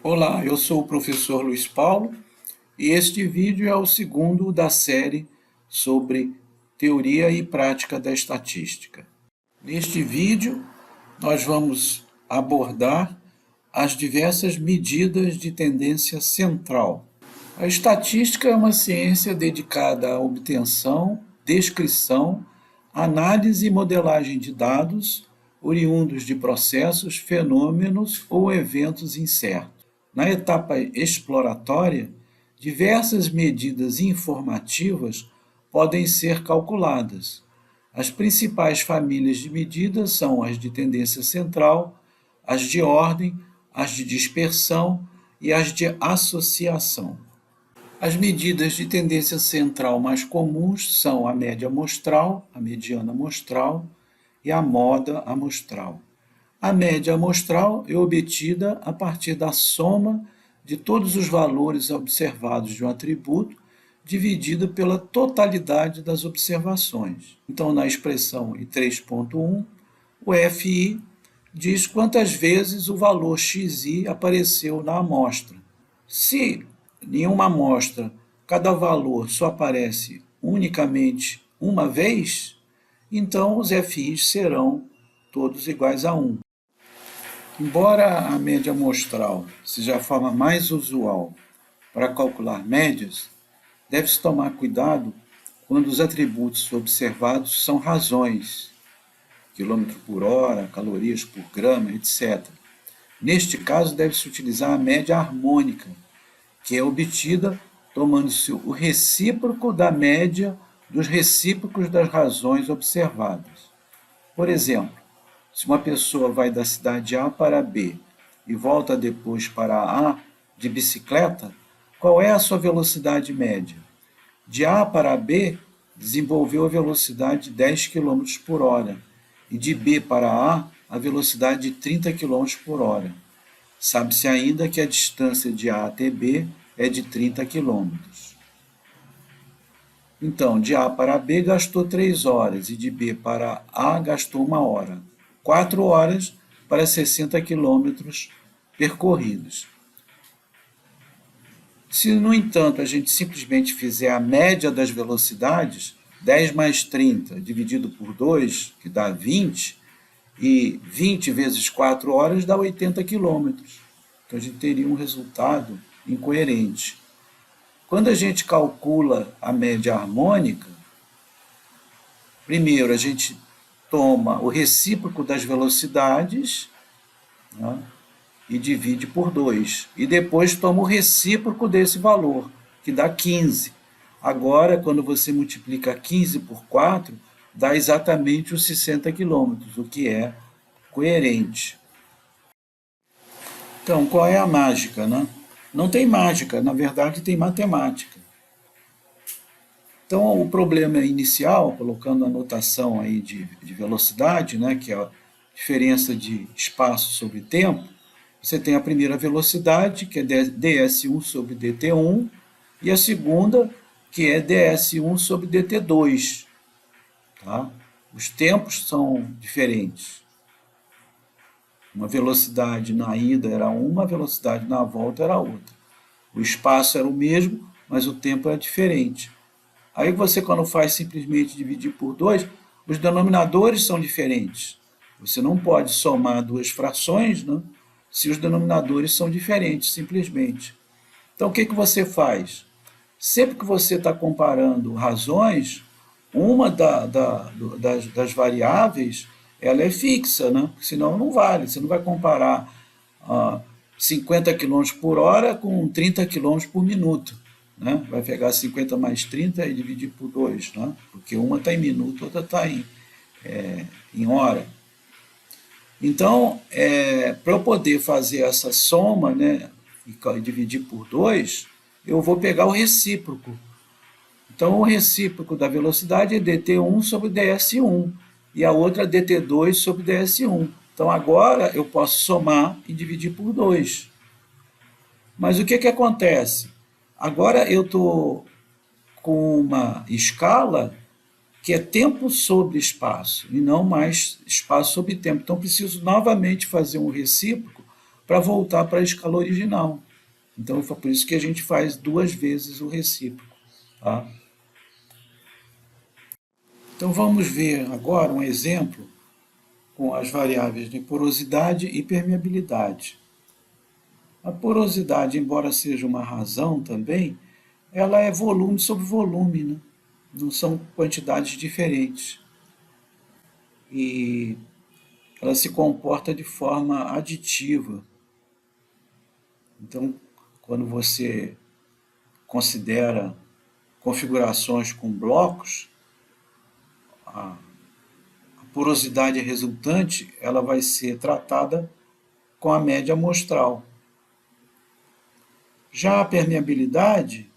Olá, eu sou o professor Luiz Paulo e este vídeo é o segundo da série sobre teoria e prática da estatística. Neste vídeo, nós vamos abordar as diversas medidas de tendência central. A estatística é uma ciência dedicada à obtenção, descrição, análise e modelagem de dados oriundos de processos, fenômenos ou eventos incertos. Na etapa exploratória, diversas medidas informativas podem ser calculadas. As principais famílias de medidas são as de tendência central, as de ordem, as de dispersão e as de associação. As medidas de tendência central mais comuns são a média amostral, a mediana amostral e a moda amostral. A média amostral é obtida a partir da soma de todos os valores observados de um atributo dividido pela totalidade das observações. Então, na expressão em 3.1, o FI diz quantas vezes o valor xi apareceu na amostra. Se em uma amostra cada valor só aparece unicamente uma vez, então os FIs serão todos iguais a 1. Embora a média amostral seja a forma mais usual para calcular médias, deve-se tomar cuidado quando os atributos observados são razões, quilômetro por hora, calorias por grama, etc. Neste caso, deve-se utilizar a média harmônica, que é obtida tomando-se o recíproco da média dos recíprocos das razões observadas. Por exemplo, se uma pessoa vai da cidade A para B e volta depois para A de bicicleta, qual é a sua velocidade média? De A para B, desenvolveu a velocidade de 10 km por hora e de B para A, a velocidade de 30 km por hora. Sabe-se ainda que a distância de A até B é de 30 km. Então, de A para B gastou 3 horas e de B para A gastou 1 hora. 4 horas para 60 quilômetros percorridos. Se, no entanto, a gente simplesmente fizer a média das velocidades, 10 mais 30 dividido por 2, que dá 20, e 20 vezes 4 horas dá 80 quilômetros. Então, a gente teria um resultado incoerente. Quando a gente calcula a média harmônica, primeiro a gente toma o recíproco das velocidades, né, e divide por 2. E depois toma o recíproco desse valor, que dá 15. Agora, quando você multiplica 15 por 4, dá exatamente os 60 quilômetros, o que é coerente. Então, qual é a mágica, né? Não tem mágica, na verdade tem matemática. Então, o problema inicial, colocando a notação aí de velocidade, né, que é a diferença de espaço sobre tempo, você tem a primeira velocidade, que é ds1 sobre dt1, e a segunda, que é ds1 sobre dt2. Tá? Os tempos são diferentes. Uma velocidade na ida era uma, a velocidade na volta era outra. O espaço era o mesmo, mas o tempo era diferente. Aí você, quando faz simplesmente dividir por 2, os denominadores são diferentes. Você não pode somar duas frações, né, se os denominadores são diferentes, simplesmente. Então, o que você faz? Sempre que você está comparando razões, uma das variáveis ela é fixa, né? Senão não vale. Você não vai comparar 50 km por hora com 30 km por minuto. Né? Vai pegar 50 mais 30 e dividir por 2, né? Porque uma está em minuto, outra está em hora. Então, para eu poder fazer essa soma, né, e dividir por 2, eu vou pegar o recíproco. Então, o recíproco da velocidade é dt1 sobre ds1, e a outra dt2 sobre ds1. Então, agora eu posso somar e dividir por 2. Mas o que acontece? Agora eu estou com uma escala que é tempo sobre espaço, e não mais espaço sobre tempo. Então, preciso novamente fazer um recíproco para voltar para a escala original. Então, foi por isso que a gente faz 2 vezes o recíproco. Tá? Então, vamos ver agora um exemplo com as variáveis de porosidade e permeabilidade. A porosidade, embora seja uma razão também, ela é volume sobre volume, né? Não são quantidades diferentes. E ela se comporta de forma aditiva. Então, quando você considera configurações com blocos, a porosidade resultante ela vai ser tratada com a média amostral. Já a permeabilidade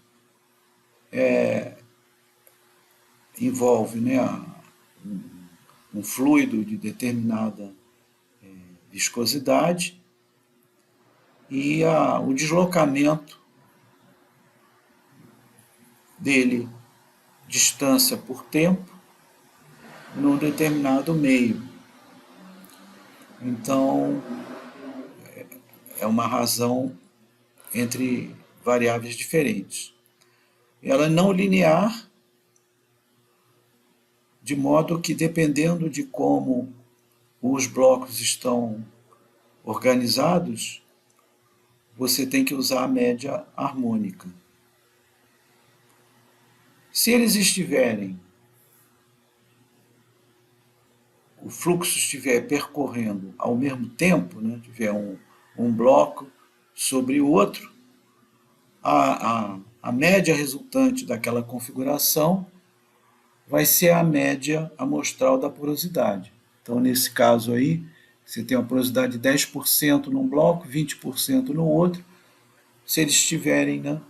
envolve, né, um fluido de determinada viscosidade e o deslocamento dele, distância por tempo, num determinado meio. Então, é uma razão entre variáveis diferentes. Ela é não linear, de modo que, dependendo de como os blocos estão organizados, você tem que usar a média harmônica. Se eles estiverem, o fluxo estiver percorrendo ao mesmo tempo, né, tiver um bloco sobre o outro, a média resultante daquela configuração vai ser a média amostral da porosidade. Então, nesse caso aí, você tem uma porosidade de 10% num bloco, 20% no outro. Se eles estiverem, né,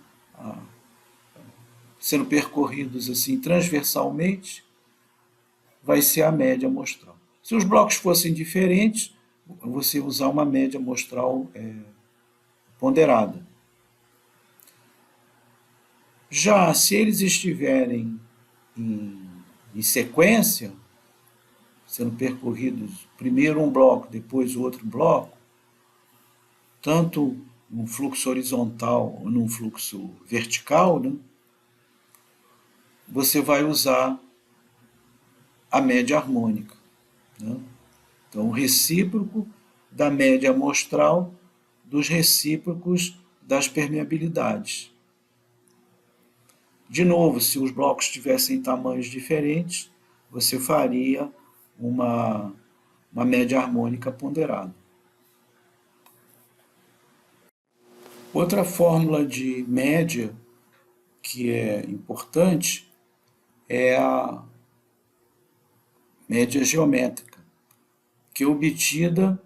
sendo percorridos assim transversalmente, vai ser a média amostral. Se os blocos fossem diferentes, você usar uma média amostral ponderada. Já se eles estiverem em sequência, sendo percorridos primeiro um bloco, depois o outro bloco, tanto num fluxo horizontal ou num fluxo vertical, né, você vai usar a média harmônica. Né? Então, o recíproco da média amostral dos recíprocos das permeabilidades. De novo, se os blocos tivessem tamanhos diferentes, você faria uma média harmônica ponderada. Outra fórmula de média que é importante é a média geométrica, que é obtida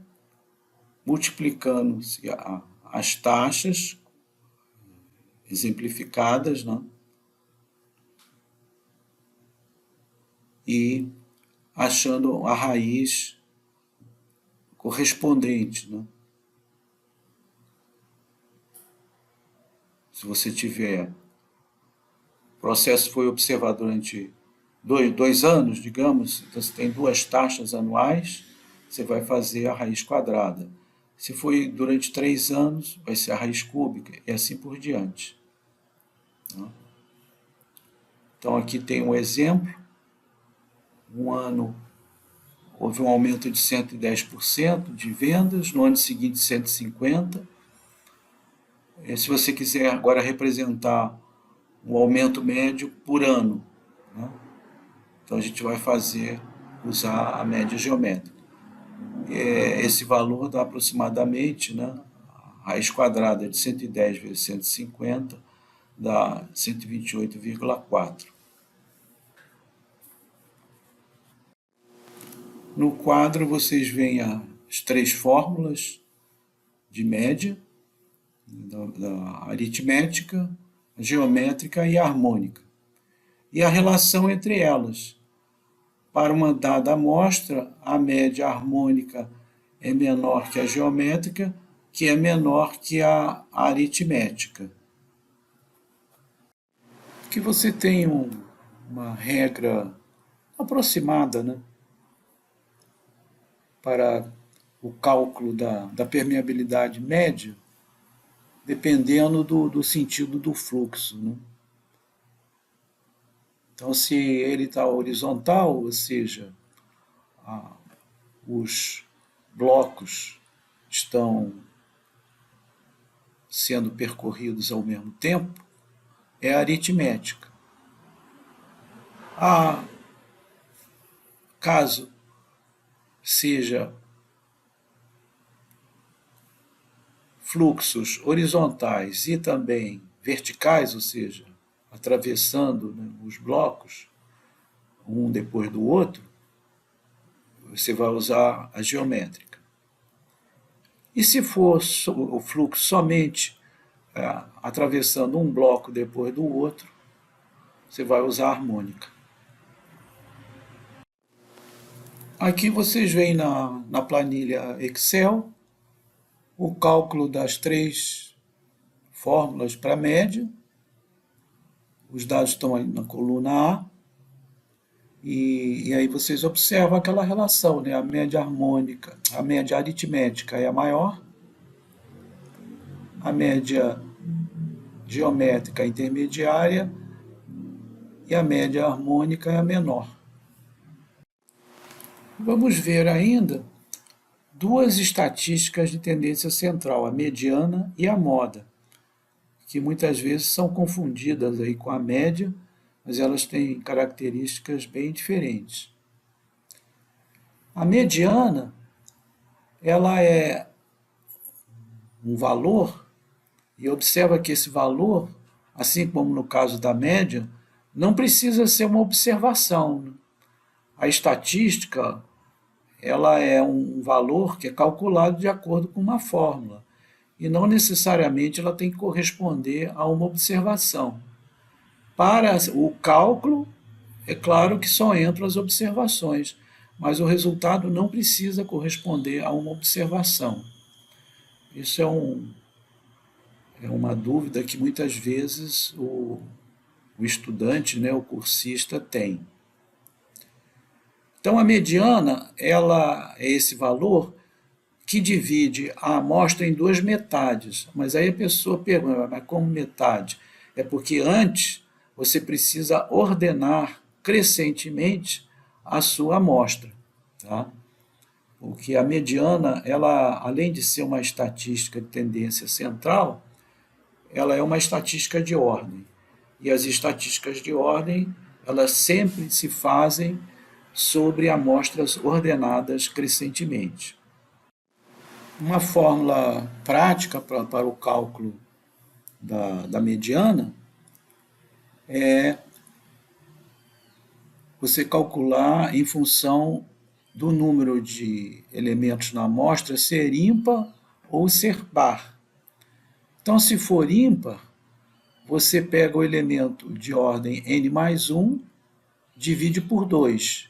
multiplicando as taxas exemplificadas, né, e achando a raiz correspondente. Né? Se você tiver, o processo foi observado durante dois anos, digamos, então você tem 2 taxas anuais, você vai fazer a raiz quadrada. Se foi durante 3 anos, vai ser a raiz cúbica, e assim por diante. Então aqui tem um exemplo, um ano houve um aumento de 110% de vendas, no ano seguinte 150%. Se você quiser agora representar o aumento médio por ano, né? Então a gente vai usar a média geométrica. Esse valor dá aproximadamente, né, a raiz quadrada de 110 vezes 150 dá 128,4. No quadro vocês veem as 3 fórmulas de média, da aritmética, geométrica e harmônica, e a relação entre elas. Para uma dada amostra, a média harmônica é menor que a geométrica, que é menor que a aritmética. Que você tem uma regra aproximada, né, para o cálculo da permeabilidade média dependendo do sentido do fluxo, né? Então, se ele está horizontal, ou seja, os blocos estão sendo percorridos ao mesmo tempo, é aritmética. Caso seja fluxos horizontais e também verticais, ou seja, atravessando, né, os blocos, um depois do outro, você vai usar a geométrica. E se for o fluxo somente atravessando um bloco depois do outro, você vai usar a harmônica. Aqui vocês veem na planilha Excel o cálculo das 3 fórmulas para a média. Os dados estão aí na coluna A. E aí vocês observam aquela relação, né? A média harmônica, a média aritmética é a maior, a média geométrica intermediária e a média harmônica é a menor. Vamos ver ainda duas estatísticas de tendência central, a mediana e a moda, que muitas vezes são confundidas aí com a média, mas elas têm características bem diferentes. A mediana, ela é um valor, e observa que esse valor, assim como no caso da média, não precisa ser uma observação. A estatística, ela é um valor que é calculado de acordo com uma fórmula, e não necessariamente ela tem que corresponder a uma observação. Para o cálculo, é claro que só entram as observações, mas o resultado não precisa corresponder a uma observação. Isso é uma dúvida que muitas vezes o estudante, né, o cursista tem. Então, a mediana, ela é esse valor que divide a amostra em 2 metades. Mas aí a pessoa pergunta, mas como metade? É porque antes você precisa ordenar crescentemente a sua amostra, tá? Porque a mediana, ela, além de ser uma estatística de tendência central, ela é uma estatística de ordem. E as estatísticas de ordem, elas sempre se fazem sobre amostras ordenadas crescentemente. Uma fórmula prática para o cálculo da mediana é você calcular em função do número de elementos na amostra ser ímpar ou ser par. Então, se for ímpar, você pega o elemento de ordem n mais 1, divide por 2.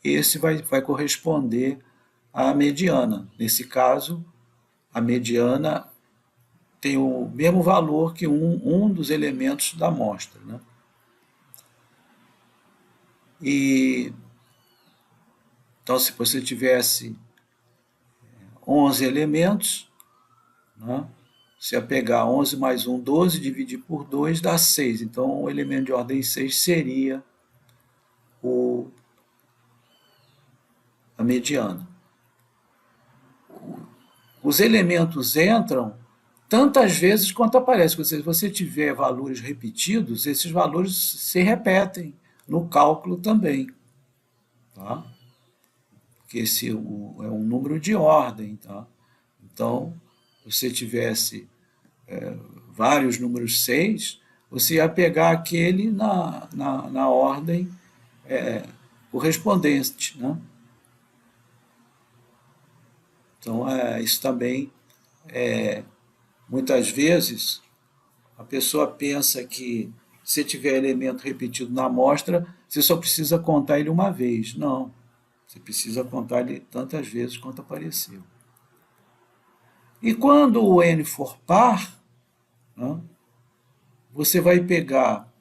Esse vai corresponder à mediana. Nesse caso, a mediana tem o mesmo valor que um dos elementos da amostra, né? Então, se você tivesse 11 elementos, né, se eu pegar 11 mais 1, 12, dividir por 2, dá 6. Então, o elemento de ordem 6 seria a mediana. Os elementos entram tantas vezes quanto aparecem. Se você tiver valores repetidos, esses valores se repetem no cálculo também. Tá? Porque esse é um número de ordem. Tá? Então, se você tivesse vários números 6, você ia pegar aquele na ordem correspondente. Né? Então, isso também, muitas vezes, a pessoa pensa que se tiver elemento repetido na amostra, você só precisa contar ele uma vez. Não, você precisa contar ele tantas vezes quanto apareceu. E quando o n for par, né, você vai pegar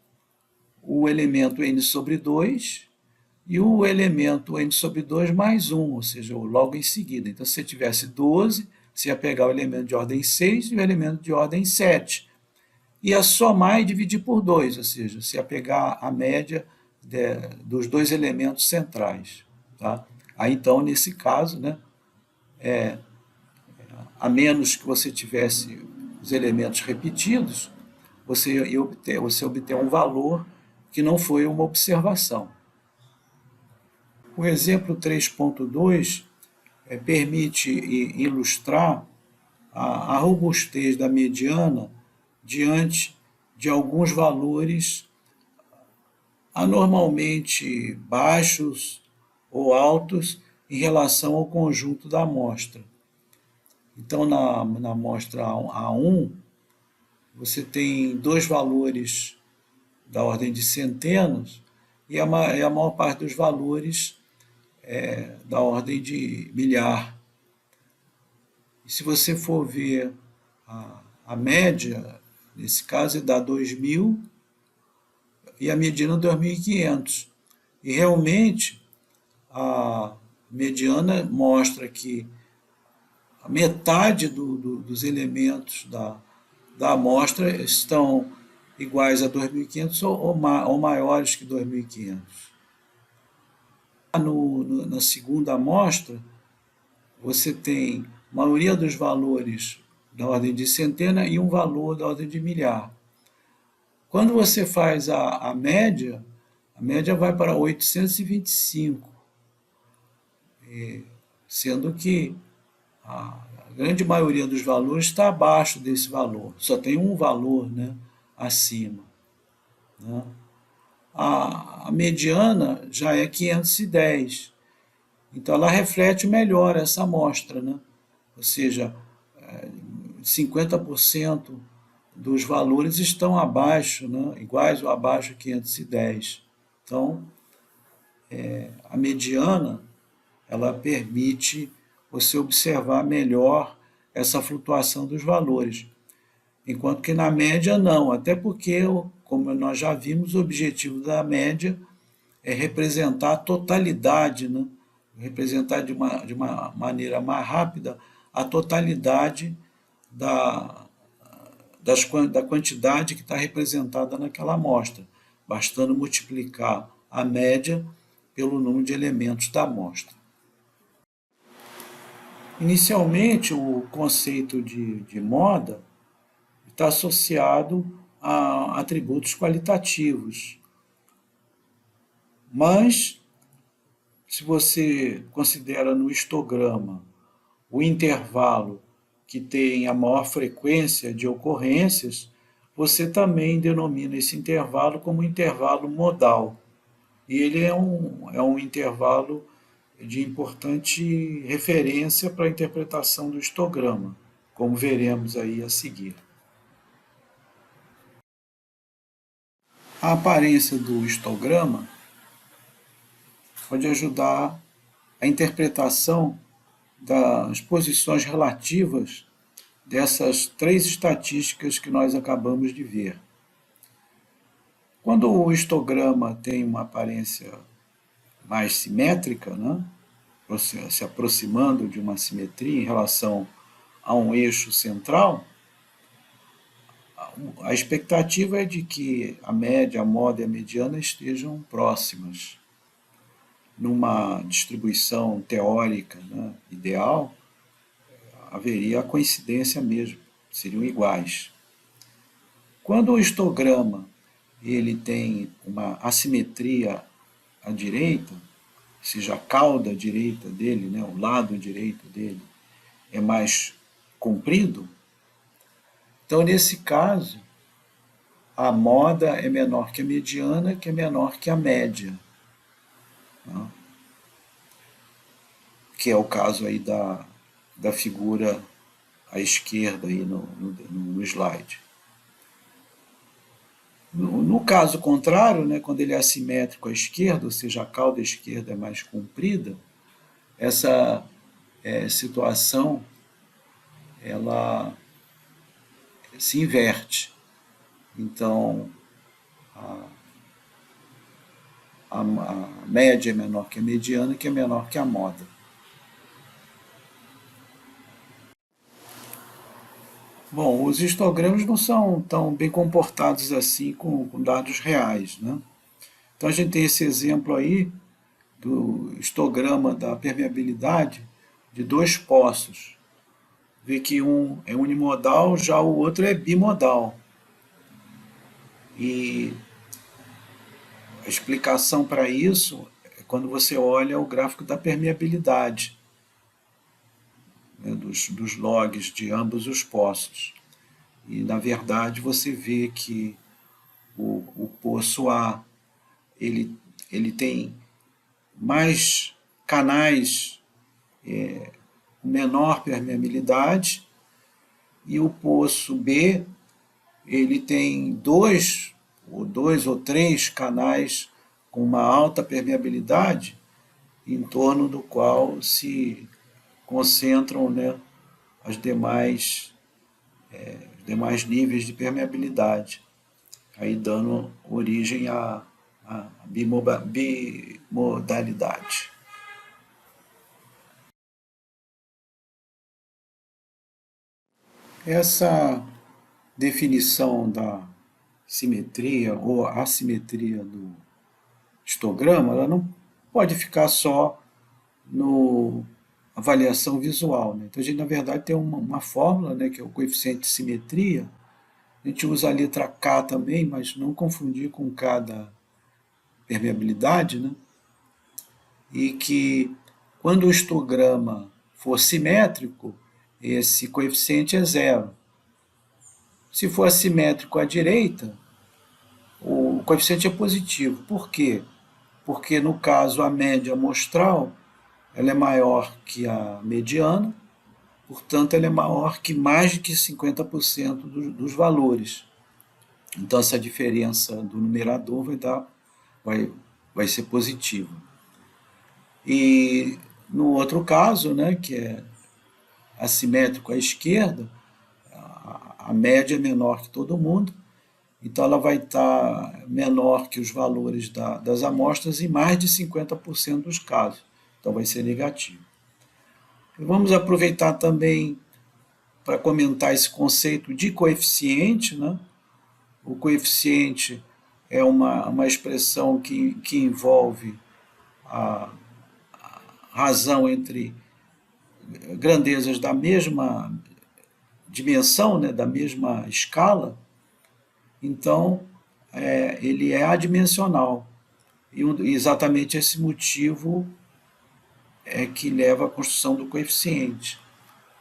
o elemento n sobre 2 e o elemento n sobre 2 mais 1, ou seja, logo em seguida. Então, se você tivesse 12, você ia pegar o elemento de ordem 6 e o elemento de ordem 7. Ia somar e dividir por 2, ou seja, você ia pegar a média dos dois elementos centrais. Tá? Aí, então, nesse caso, né, a menos que você tivesse os elementos repetidos, você obter um valor que não foi uma observação. O exemplo 3.2 permite ilustrar a robustez da mediana diante de alguns valores anormalmente baixos ou altos em relação ao conjunto da amostra. Então, na amostra A1, você tem dois valores da ordem de centenas e a maior parte dos valores da ordem de milhar. E se você for ver a média, nesse caso, dá 2.000 e a mediana 2.500. E realmente a mediana mostra que a metade dos elementos da amostra estão iguais a 2.500 ou maiores que 2.500. Na segunda amostra, você tem a maioria dos valores da ordem de centena e um valor da ordem de milhar. Quando você faz a média vai para 825, sendo que a grande maioria dos valores está abaixo desse valor, só tem um valor, né, acima. Né? A mediana já é 510, então ela reflete melhor essa amostra, né? Ou seja, 50% dos valores estão abaixo, né? Iguais ou abaixo de 510. Então, a mediana ela permite você observar melhor essa flutuação dos valores. Enquanto que na média não, até porque, como nós já vimos, o objetivo da média é representar a totalidade, né? Representar de uma maneira mais rápida a totalidade da quantidade que está representada naquela amostra, bastando multiplicar a média pelo número de elementos da amostra. Inicialmente, o conceito de moda está associado a atributos qualitativos, mas se você considera no histograma o intervalo que tem a maior frequência de ocorrências, você também denomina esse intervalo como intervalo modal. E ele é um intervalo de importante referência para a interpretação do histograma, como veremos aí a seguir. A aparência do histograma pode ajudar a interpretação das posições relativas dessas três estatísticas que nós acabamos de ver. Quando o histograma tem uma aparência mais simétrica, né, se aproximando de uma simetria em relação a um eixo central, a expectativa é de que a média, a moda e a mediana estejam próximas. Numa distribuição teórica, né, ideal, haveria a coincidência mesmo, seriam iguais. Quando o histograma ele tem uma assimetria à direita, ou seja, a cauda direita dele, né, o lado direito dele, é mais comprido, então nesse caso a moda é menor que a mediana, que é menor que a média, né? Que é o caso aí da figura à esquerda aí no slide. No caso contrário, né, quando ele é assimétrico à esquerda, ou seja, a cauda esquerda é mais comprida, essa situação ela se inverte. Então, a média é menor que a mediana, que é menor que a moda. Bom, os histogramas não são tão bem comportados assim com dados reais, né? Então a gente tem esse exemplo aí do histograma da permeabilidade de dois poços. Vê que um é unimodal, já o outro é bimodal. E a explicação para isso é quando você olha o gráfico da permeabilidade, né, dos logs de ambos os poços. E, na verdade, você vê que o poço A ele tem mais canais com menor permeabilidade e o poço B ele tem dois ou três canais com uma alta permeabilidade em torno do qual se concentram, né, as demais níveis de permeabilidade, aí dando origem à bimodalidade. Essa definição da simetria ou assimetria do histograma, ela não pode ficar só no avaliação visual, né? Então a gente na verdade tem uma fórmula, né, que é o coeficiente de simetria. A gente usa a letra K também, mas não confundir com K da permeabilidade, né? E que quando o histograma for simétrico, esse coeficiente é zero. Se for assimétrico à direita, o coeficiente é positivo. Por quê? Porque no caso a média amostral ela é maior que a mediana, portanto ela é maior que mais de que 50% dos valores. Então essa diferença do numerador vai ser positiva. E no outro caso, né, que é assimétrico à esquerda, a média é menor que todo mundo, então ela vai estar menor que os valores das amostras em mais de 50% dos casos. Então vai ser negativo. E vamos aproveitar também para comentar esse conceito de coeficiente, né? O coeficiente é uma expressão que envolve a razão entre grandezas da mesma dimensão, né, da mesma escala, então ele é adimensional. E exatamente esse motivo é que leva à construção do coeficiente,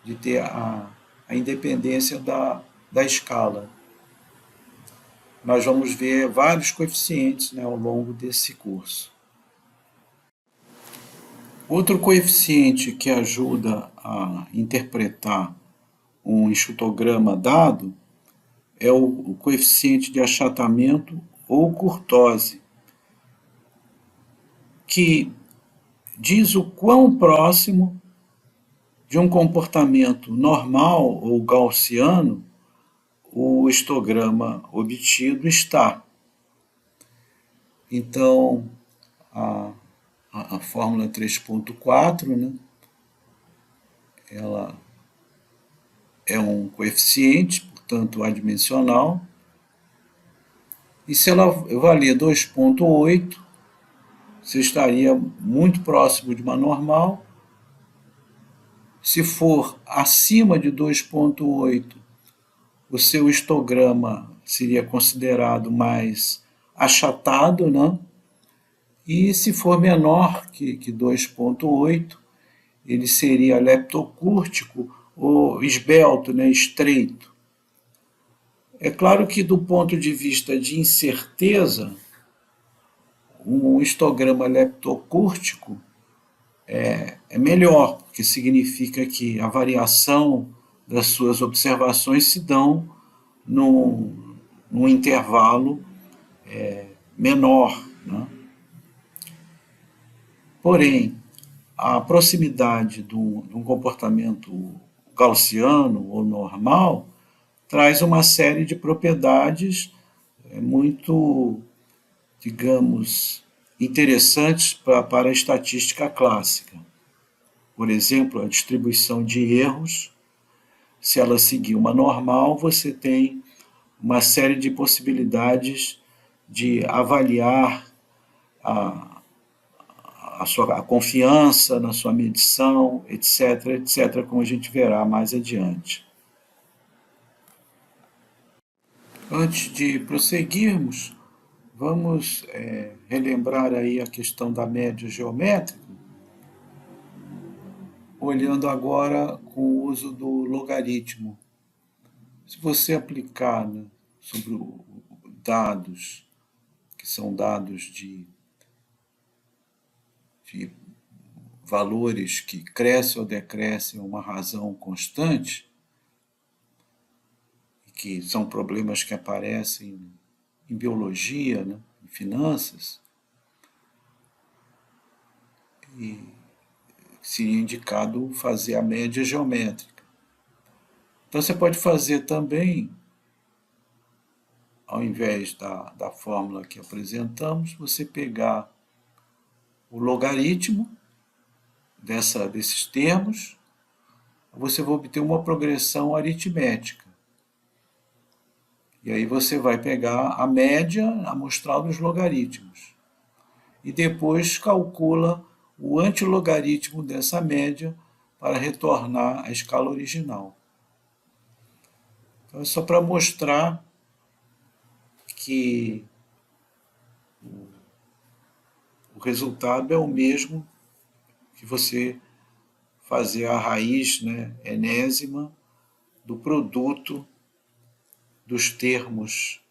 de ter a independência da escala. Nós vamos ver vários coeficientes, né, ao longo desse curso. Outro coeficiente que ajuda a interpretar um histograma dado é o coeficiente de achatamento ou curtose, que diz o quão próximo de um comportamento normal ou gaussiano o histograma obtido está. Então, a fórmula 3.4, né, ela é um coeficiente, portanto adimensional, e se ela valer 2.8, você estaria muito próximo de uma normal. Se for acima de 2.8, o seu histograma seria considerado mais achatado, né? E se for menor que 2.8, ele seria leptocúrtico ou esbelto, né? Estreito. É claro que do ponto de vista de incerteza, um histograma leptocúrtico é melhor, porque significa que a variação das suas observações se dão num intervalo menor, né? Porém, a proximidade de um comportamento gaussiano ou normal traz uma série de propriedades muito, digamos, interessantes para a estatística clássica. Por exemplo, a distribuição de erros. Se ela seguir uma normal, você tem uma série de possibilidades de avaliar a confiança na sua medição, etc., etc., como a gente verá mais adiante. Antes de prosseguirmos, vamos relembrar aí a questão da média geométrica, olhando agora com o uso do logaritmo. Se você aplicar, né, sobre dados, que são dados de valores que crescem ou decrescem a uma razão constante, que são problemas que aparecem em biologia, né, em finanças, e seria indicado fazer a média geométrica. Então você pode fazer também, ao invés da fórmula que apresentamos, você pegar o logaritmo desses termos, você vai obter uma progressão aritmética. E aí você vai pegar a média amostral dos logaritmos. E depois calcula o antilogaritmo dessa média para retornar à escala original. Então é só para mostrar que o resultado é o mesmo que você fazer a raiz, né, enésima do produto dos termos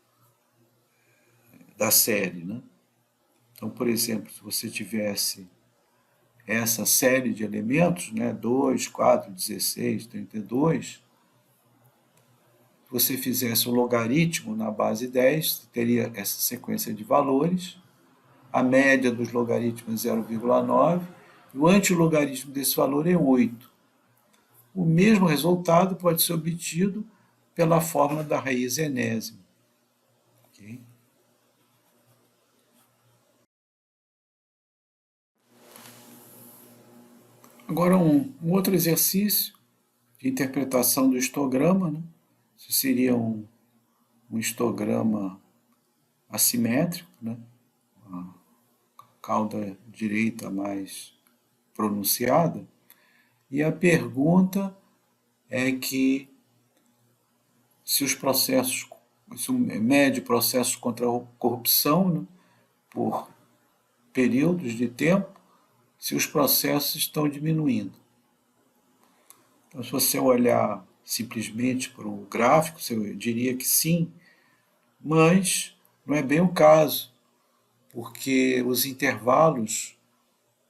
da série, né? Então, por exemplo, se você tivesse essa série de elementos, né, 2, 4, 16, 32, se você fizesse o logaritmo na base 10, teria essa sequência de valores, a média dos logaritmos é 0,9, e o antilogaritmo desse valor é 8. O mesmo resultado pode ser obtido pela fórmula da raiz enésima. Okay? Agora, um outro exercício de interpretação do histograma, né? Isso seria um histograma assimétrico, né? A cauda direita mais pronunciada, e a pergunta é que se os processos, se mede processos contra a corrupção, né, por períodos de tempo, se os processos estão diminuindo. Então, se você olhar simplesmente para o gráfico, eu diria que sim, mas não é bem o caso, porque os intervalos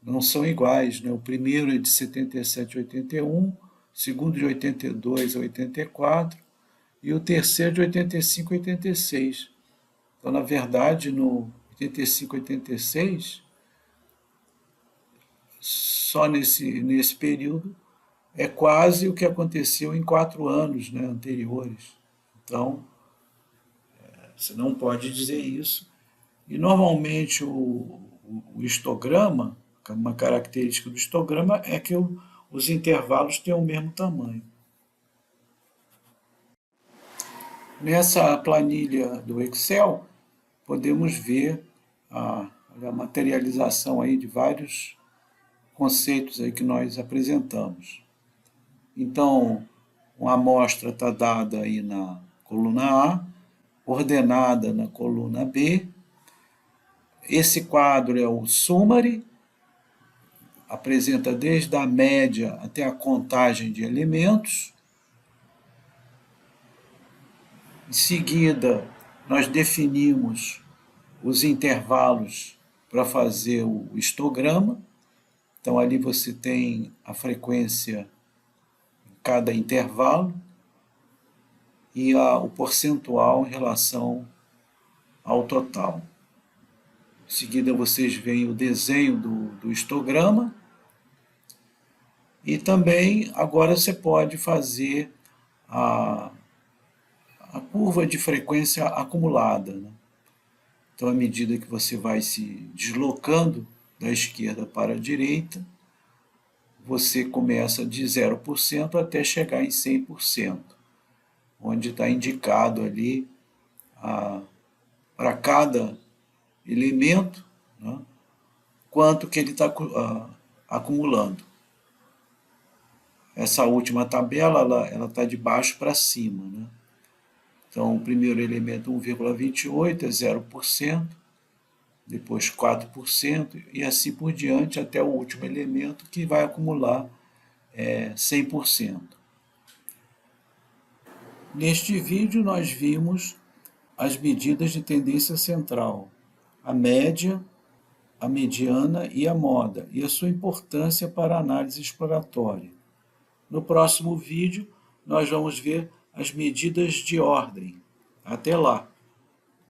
não são iguais, né? O primeiro é de 77 a 81, o segundo de 82 a 84 e o terceiro de 85 a 86. Então, na verdade, no 85 a 86, só nesse período, é quase o que aconteceu em 4 anos, né, anteriores. Então, você não pode dizer isso. E, normalmente, o histograma, uma característica do histograma é que os intervalos têm o mesmo tamanho. Nessa planilha do Excel, podemos ver a materialização aí de vários conceitos aí que nós apresentamos. Então, uma amostra está dada aí na coluna A, ordenada na coluna B. Esse quadro é o summary, apresenta desde a média até a contagem de elementos. Em seguida, nós definimos os intervalos para fazer o histograma. Então, ali você tem a frequência em cada intervalo e o percentual em relação ao total. Em seguida, vocês veem o desenho do histograma. E também, agora você pode fazer a curva de frequência acumulada, né? Então, à medida que você vai se deslocando da esquerda para a direita, você começa de 0% até chegar em 100%, onde está indicado ali para cada elemento, né, quanto que ele está acumulando. Essa última tabela ela está de baixo para cima, né? Então, o primeiro elemento 1,28 é 0%, depois 4% e assim por diante até o último elemento que vai acumular 100%. Neste vídeo nós vimos as medidas de tendência central, a média, a mediana e a moda, e a sua importância para a análise exploratória. No próximo vídeo, nós vamos ver as medidas de ordem. Até lá!